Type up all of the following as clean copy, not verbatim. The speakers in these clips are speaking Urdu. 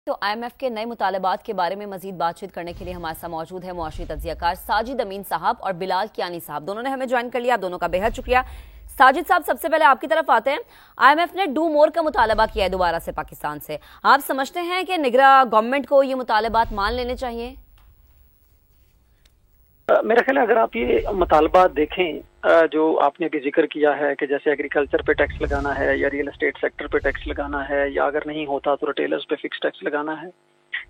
تو آئی ایم ایف کے نئے مطالبات کے بارے میں مزید بات چیت کرنے کے لیے ہمارے ساتھ موجود ہے معاشی تجزیہ کار ساجد امین صاحب اور بلال کیانی صاحب. دونوں نے ہمیں جوائن کر لیا. آپ دونوں کا بہت شکریہ. ساجد صاحب, سب سے پہلے آپ کی طرف آتے ہیں. آئی ایم ایف نے ڈو مور کا مطالبہ کیا ہے دوبارہ سے پاکستان سے. آپ سمجھتے ہیں کہ نگراں گورنمنٹ کو یہ مطالبات مان لینے چاہیے؟ میرا خیال ہے اگر آپ یہ مطالبات دیکھیں جو آپ نے بھی ذکر کیا ہے کہ جیسے ایگریکلچر پہ ٹیکس لگانا ہے یا ریئل اسٹیٹ سیکٹر پہ ٹیکس لگانا ہے یا اگر نہیں ہوتا تو ریٹیلرز پہ فکس ٹیکس لگانا ہے,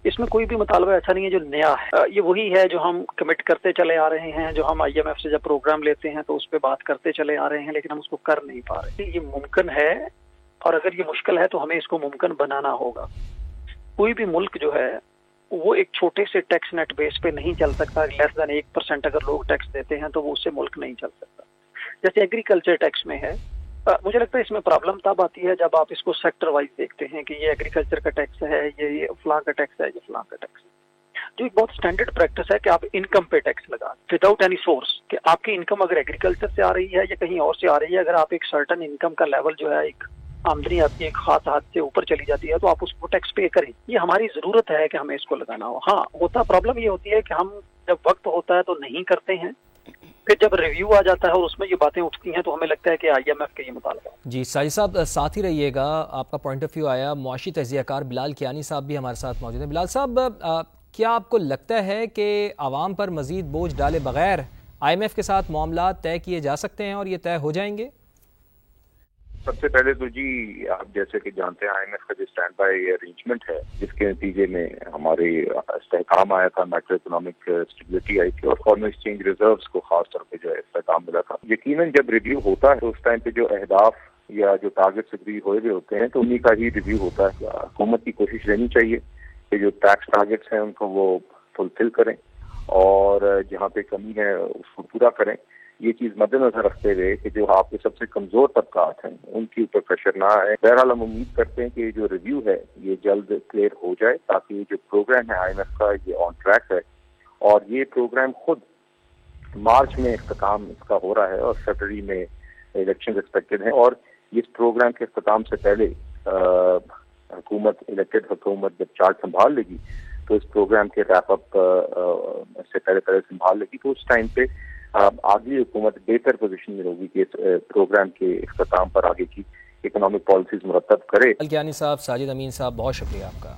اس میں کوئی بھی مطالبہ ایسا نہیں ہے جو نیا ہے. یہ وہی ہے جو ہم کمٹ کرتے چلے آ رہے ہیں, جو ہم آئی ایم ایف سے جب پروگرام لیتے ہیں تو اس پہ بات کرتے چلے آ رہے ہیں, لیکن ہم اس کو کر نہیں پا رہے. یہ ممکن ہے اور اگر یہ مشکل ہے تو ہمیں اس کو ممکن بنانا ہوگا. کوئی بھی ملک جو ہے وہ ایک چھوٹے سے ٹیکس نیٹ بیس پہ نہیں چل سکتا. لیس دین 1% اگر لوگ ٹیکس دیتے ہیں تو وہ اس سے ملک نہیں چل سکتا. جیسے ایگریکلچر ٹیکس میں ہے, مجھے لگتا ہے اس میں پرابلم تب آتی ہے جب آپ اس کو سیکٹر وائز دیکھتے ہیں کہ یہ ایگریکلچر کا ٹیکس ہے, یہ فلاں کا ٹیکس ہے, یہ فلاں کا ٹیکس ہے. جو ایک بہت اسٹینڈرڈ پریکٹس ہے کہ آپ انکم پہ ٹیکس لگا وداؤٹ اینی سورس, کہ آپ کی انکم اگر ایگریکلچر سے آ رہی ہے یا کہیں اور سے آ رہی ہے, اگر آپ ایک سرٹن انکم کا لیول جو ہے ایک آمدنی آپ کی ایک خاص حد سے اوپر چلی جاتی ہے تو آپ اس کو ٹیکس پے کریں. یہ ہماری ضرورت ہے کہ ہمیں اس کو لگانا ہو. ہاں ہوتا پرابلم یہ ہوتی ہے کہ ہم جب وقت ہوتا ہے تو نہیں کرتے ہیں, پھر جب ریویو آ جاتا ہے اور اس میں یہ باتیں اٹھتی ہیں تو ہمیں لگتا ہے کہ آئی ایم ایف کے یہ مطالبہ. جی ساجد صاحب ساتھ ہی رہیے گا, آپ کا پوائنٹ آف ویو آیا. معاشی تجزیہ کار بلال کیانی صاحب بھی ہمارے ساتھ موجود ہیں. بلال صاحب, کیا آپ کو لگتا ہے کہ عوام پر مزید بوجھ ڈالے بغیر آئی ایم ایف کے ساتھ معاملات طے کیے جا سکتے ہیں اور یہ طے ہو جائیں گے؟ سب سے پہلے تو جی آپ جیسے کہ جانتے ہیں آئی ایم ایف کا جو اسٹینڈ بائی ارینجمنٹ ہے جس کے نتیجے میں ہمارے استحکام آیا تھا, میکرو اکنامک اسٹیبلٹی آئی تھی اور فارن ایکسچینج ریزروز کو خاص طور پہ جو ہے استحکام ملا تھا. یقیناً جب ریویو ہوتا ہے تو اس ٹائم پہ جو اہداف یا جو ٹارگیٹس اگری ہوئے ہوتے ہیں تو انہی کا ہی ریویو ہوتا ہے. حکومت کی کوشش رہنی چاہیے کہ جو ٹیکس ٹارگیٹس ہیں ان کو وہ فلفل کریں اور جہاں پہ کمی ہے اس کو پورا کریں. یہ چیز مد نظر رکھتے ہوئے کہ جو آپ کے سب سے کمزور طبقات ہیں ان کے اوپر پریشر نہ آئے. بہرحال ہم امید کرتے ہیں کہ جو ریویو ہے یہ جلد کلیئر ہو جائے تاکہ جو پروگرام ہے آئی ایم ایف کا یہ آن ٹریک ہے اور یہ پروگرام خود مارچ میں اختتام اس کا ہو رہا ہے اور فیبرری میں الیکشن ایکسپیکٹڈ ہیں. اور اس پروگرام کے اختتام سے پہلے حکومت الیکٹڈ حکومت جب چارج سنبھال لے گی تو اس پروگرام کے ریپ اپ سے پہلے سنبھال لے گی تو اس ٹائم پہ آگلی حکومت بہتر پوزیشن میں ہوگی کہ اس پروگرام کے اختتام پر آگے کی اکنامک پالیسیز مرتب کرے. کیانی صاحب, ساجد امین صاحب, بہت شکریہ آپ کا.